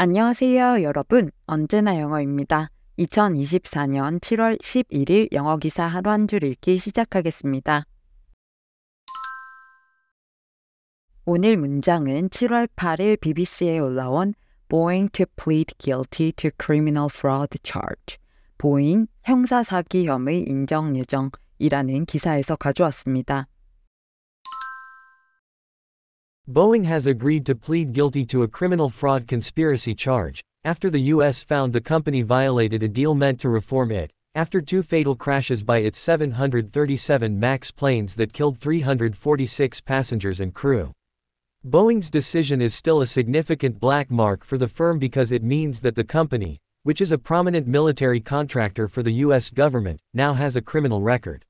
안녕하세요, 여러분. 언제나 영어입니다. 2024년 7월 11일 영어 기사 하루 한 줄 읽기 시작하겠습니다. 오늘 문장은 7월 8일 BBC에 올라온 Boeing to plead guilty to criminal fraud charge. 보잉 형사 사기 혐의 인정 예정이라는 기사에서 가져왔습니다. Boeing has agreed to plead guilty to a criminal fraud conspiracy charge, after the U.S. found the company violated a deal meant to reform it, after two fatal crashes by its 737 MAX planes that killed 346 passengers and crew. Boeing's decision is still a significant black mark for the firm because it means that the company, which is a prominent military contractor for the U.S. government, now has a criminal record.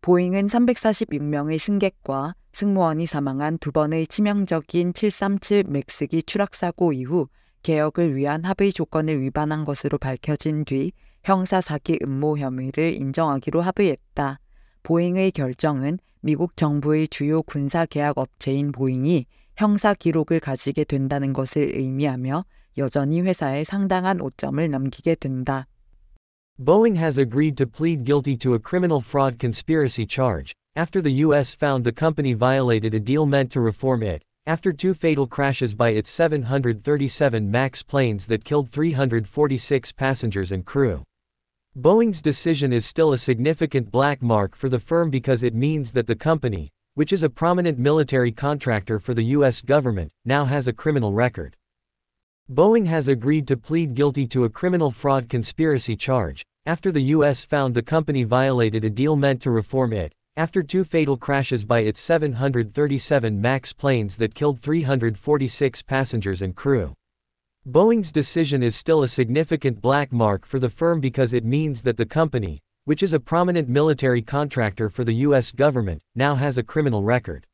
보잉은 346명의 승객과 승무원이 사망한 두 번의 치명적인 737 맥스기 추락 사고 이후 개혁을 위한 합의 조건을 위반한 것으로 밝혀진 뒤 형사 사기 음모 혐의를 인정하기로 합의했다. 보잉의 결정은 미국 정부의 주요 군사 계약 업체인 보잉이 형사 기록을 가지게 된다는 것을 의미하며 여전히 회사에 상당한 오점을 남기게 된다. Boeing has agreed to plead guilty to a criminal fraud conspiracy charge, after the U.S. found the company violated a deal meant to reform it, after two fatal crashes by its 737 MAX planes that killed 346 passengers and crew. Boeing's decision is still a significant black mark for the firm because it means that the company, which is a prominent military contractor for the U.S. government, now has a criminal record. Boeing has agreed to plead guilty to a criminal fraud conspiracy charge, after the U.S. found the company violated a deal meant to reform it, after two fatal crashes by its 737 MAX planes that killed 346 passengers and crew. Boeing's decision is still a significant black mark for the firm because it means that the company, which is a prominent military contractor for the U.S. government, now has a criminal record.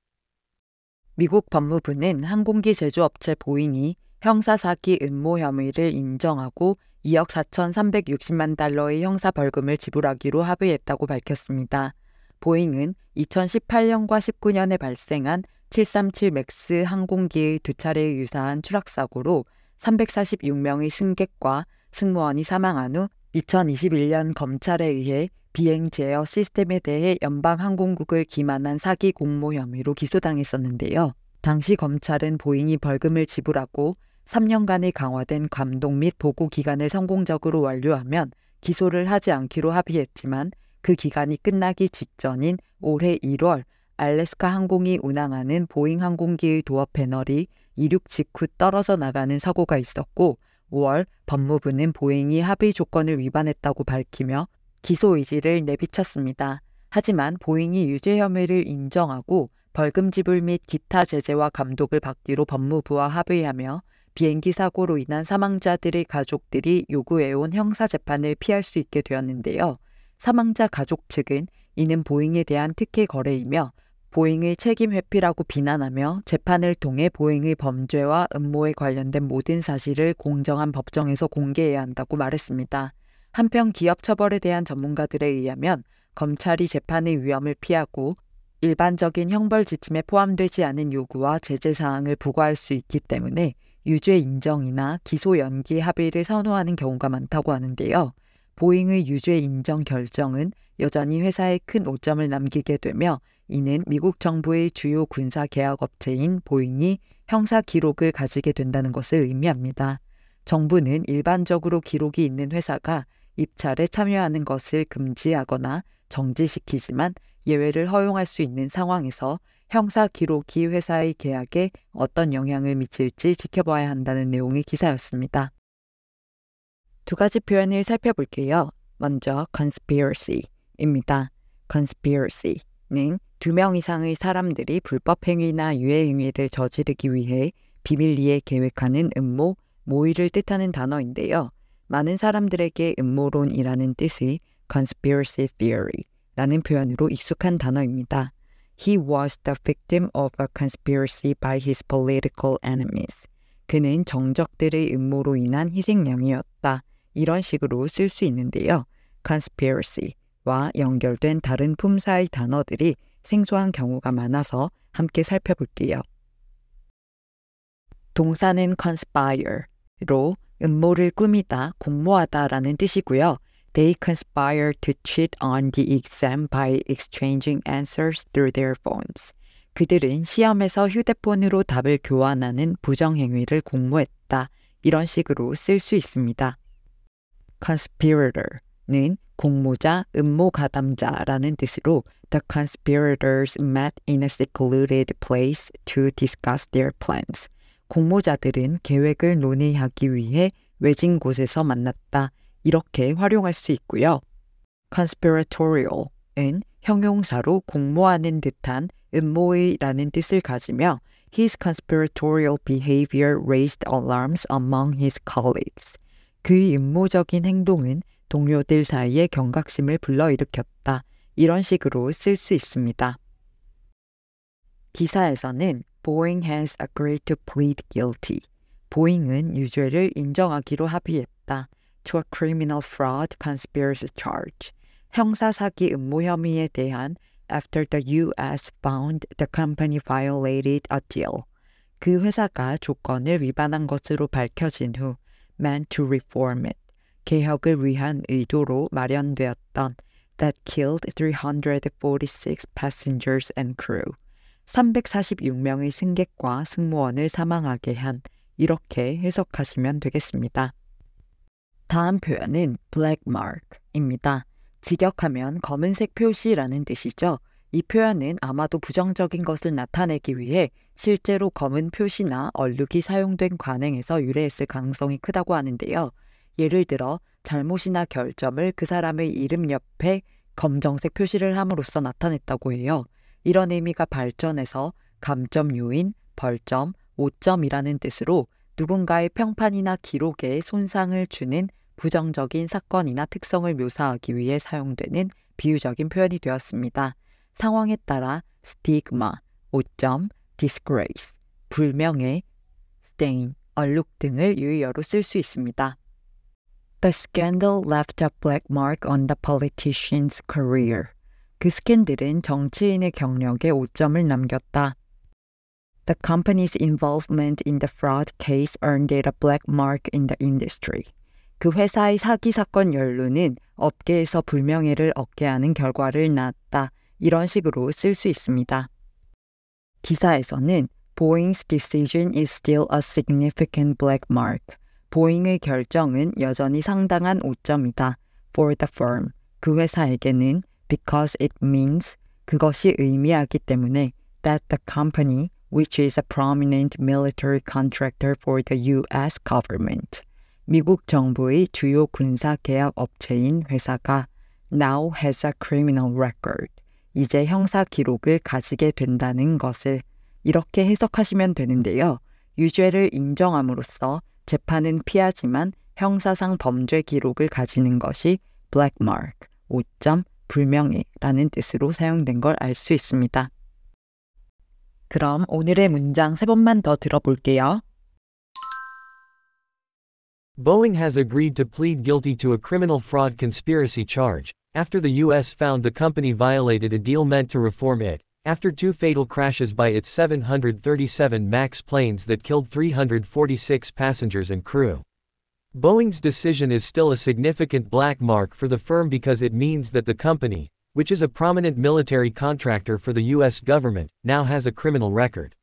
미국 법무부는 항공기 제조업체 보잉이 형사 사기 음모 혐의를 인정하고 2억 4,360만 달러의 형사 벌금을 지불하기로 합의했다고 밝혔습니다. 보잉은 2018년과 19년에 발생한 737 맥스 항공기의 두 차례에 유사한 추락 사고로 346명의 승객과 승무원이 사망한 후 2021년 검찰에 의해 비행 제어 시스템에 대해 연방항공국을 기만한 사기 공모 혐의로 기소당했었는데요. 당시 검찰은 보잉이 벌금을 지불하고 3년간의 강화된 감독 및 보고 기간을 성공적으로 완료하면 기소를 하지 않기로 합의했지만 그 기간이 끝나기 직전인 올해 1월 알래스카 항공이 운항하는 보잉 항공기의 도어 패널이 이륙 직후 떨어져 나가는 사고가 있었고 5월 법무부는 보잉이 합의 조건을 위반했다고 밝히며 기소 의지를 내비쳤습니다. 하지만 보잉이 유죄 혐의를 인정하고 벌금 지불 및 기타 제재와 감독을 받기로 법무부와 합의하며 비행기 사고로 인한 사망자들의 가족들이 요구해온 형사재판을 피할 수 있게 되었는데요. 사망자 가족 측은 이는 보잉에 대한 특혜 거래이며 보잉의 책임 회피라고 비난하며 재판을 통해 보잉의 범죄와 음모에 관련된 모든 사실을 공정한 법정에서 공개해야 한다고 말했습니다. 한편 기업 처벌에 대한 전문가들에 의하면 검찰이 재판의 위험을 피하고 일반적인 형벌 지침에 포함되지 않은 요구와 제재 사항을 부과할 수 있기 때문에 유죄 인정이나 기소 연기 합의를 선호하는 경우가 많다고 하는데요. 보잉의 유죄 인정 결정은 여전히 회사에 큰 오점을 남기게 되며 이는 미국 정부의 주요 군사 계약 업체인 보잉이 형사 기록을 가지게 된다는 것을 의미합니다. 정부는 일반적으로 기록이 있는 회사가 입찰에 참여하는 것을 금지하거나 정지시키지만 예외를 허용할 수 있는 상황에서 형사 기록이 회사의 계약에 어떤 영향을 미칠지 지켜봐야 한다는 내용의 기사였습니다. 두 가지 표현을 살펴볼게요. 먼저 conspiracy입니다. conspiracy는 2명 이상의 사람들이 불법 행위나 유해 행위를 저지르기 위해 비밀리에 계획하는 음모, 모의를 뜻하는 단어인데요. 많은 사람들에게 음모론이라는 뜻의 conspiracy theory라는 표현으로 익숙한 단어입니다. He was the victim of a conspiracy by his political enemies. 그는 정적들의 음모로 인한 희생양이었다. 이런 식으로 쓸 수 있는데요. conspiracy와 연결된 다른 품사의 단어들이 생소한 경우가 많아서 함께 살펴볼게요. 동사는 conspire, 로 음모를 꾸미다, 공모하다라는 뜻이고요. They conspire to cheat on the exam by exchanging answers through their phones. 그들은 시험에서 휴대폰으로 답을 교환하는 부정행위를 공모했다. 이런 식으로 쓸 수 있습니다. Conspirator는 공모자, 음모 가담자라는 뜻으로 The conspirators met in a secluded place to discuss their plans. 공모자들은 계획을 논의하기 위해 외진 곳에서 만났다. 이렇게 활용할 수 있고요. Conspiratorial은 형용사로 공모하는 듯한 음모의라는 뜻을 가지며 His conspiratorial behavior raised alarms among his colleagues. 그의 음모적인 행동은 동료들 사이에 경각심을 불러일으켰다. 이런 식으로 쓸 수 있습니다. 기사에서는 Boeing has agreed to plead guilty. 보잉은 유죄를 인정하기로 합의했다. To a criminal fraud conspiracy charge. 형사 사기 음모 혐의에 대한 after the U.S. found the company violated a deal. 그 회사가 조건을 위반한 것으로 밝혀진 후 meant to reform it. 개혁을 위한 의도로 마련되었던 that killed 346 passengers and crew. 346명의 승객과 승무원을 사망하게 한 이렇게 해석하시면 되겠습니다. 다음 표현은 black mark입니다. 직역하면 검은색 표시라는 뜻이죠. 이 표현은 아마도 부정적인 것을 나타내기 위해 실제로 검은 표시나 얼룩이 사용된 관행에서 유래했을 가능성이 크다고 하는데요. 예를 들어 잘못이나 결점을 그 사람의 이름 옆에 검정색 표시를 함으로써 나타냈다고 해요. 이런 의미가 발전해서 감점 요인, 벌점, 오점이라는 뜻으로 누군가의 평판이나 기록에 손상을 주는 부정적인 사건이나 특성을 묘사하기 위해 사용되는 비유적인 표현이 되었습니다. 상황에 따라 stigma, 오점, disgrace, 불명예, stain, 얼룩 등을 유의어로 쓸 수 있습니다. The scandal left a black mark on the politician's career. 그 스캔들은 정치인의 경력에 오점을 남겼다. The company's involvement in the fraud case earned it a black mark in the industry. 그 회사의 사기 사건 연루는 업계에서 불명예를 얻게 하는 결과를 낳았다. 이런 식으로 쓸 수 있습니다. 기사에서는 Boeing's decision is still a significant black mark. 보잉의 결정은 여전히 상당한 오점이다. For the firm. 그 회사에게는 because it means 그것이 의미하기 때문에 that the company, which is a prominent military contractor for the U.S. government. 미국 정부의 주요 군사 계약 업체인 회사가 now has a criminal record. 이제 형사 기록을 가지게 된다는 것을 이렇게 해석하시면 되는데요. 유죄를 인정함으로써 재판은 피하지만 형사상 범죄 기록을 가지는 것이 black mark, 오점, 불명예라는 뜻으로 사용된 걸 알 수 있습니다. 그럼 오늘의 문장 3번만 더 들어볼게요. Boeing has agreed to plead guilty to a criminal fraud conspiracy charge, after the U.S. found the company violated a deal meant to reform it, after 2 fatal crashes by its 737 MAX planes that killed 346 passengers and crew. Boeing's decision is still a significant black mark for the firm because it means that the company, which is a prominent military contractor for the U.S. government, now has a criminal record.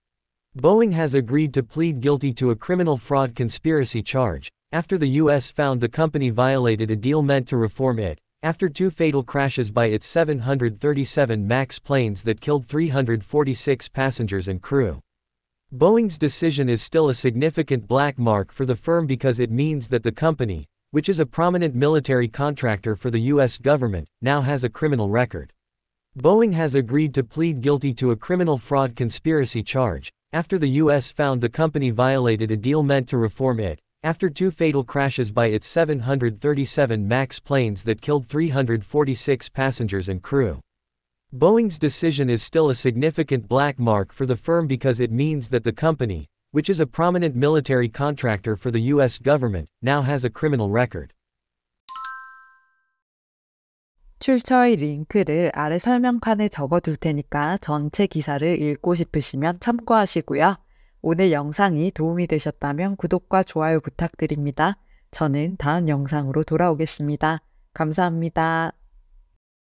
Boeing has agreed to plead guilty to a criminal fraud conspiracy charge, after the U.S. found the company violated a deal meant to reform it, after 2 fatal crashes by its 737 MAX planes that killed 346 passengers and crew. Boeing's decision is still a significant black mark for the firm because it means that the company, which is a prominent military contractor for the U.S. government, now has a criminal record. Boeing has agreed to plead guilty to a criminal fraud conspiracy charge, after the U.S. found the company violated a deal meant to reform it, after 2 fatal crashes by its 737 MAX planes that killed 346 passengers and crew. Boeing's decision is still a significant black mark for the firm because it means that the company, which is a prominent military contractor for the U.S. government, now has a criminal record. 출처의 링크를 아래 설명칸에 적어둘 테니까 전체 기사를 읽고 싶으시면 참고하시고요. 오늘 영상이 도움이 되셨다면 구독과 좋아요 부탁드립니다. 저는 다음 영상으로 돌아오겠습니다. 감사합니다.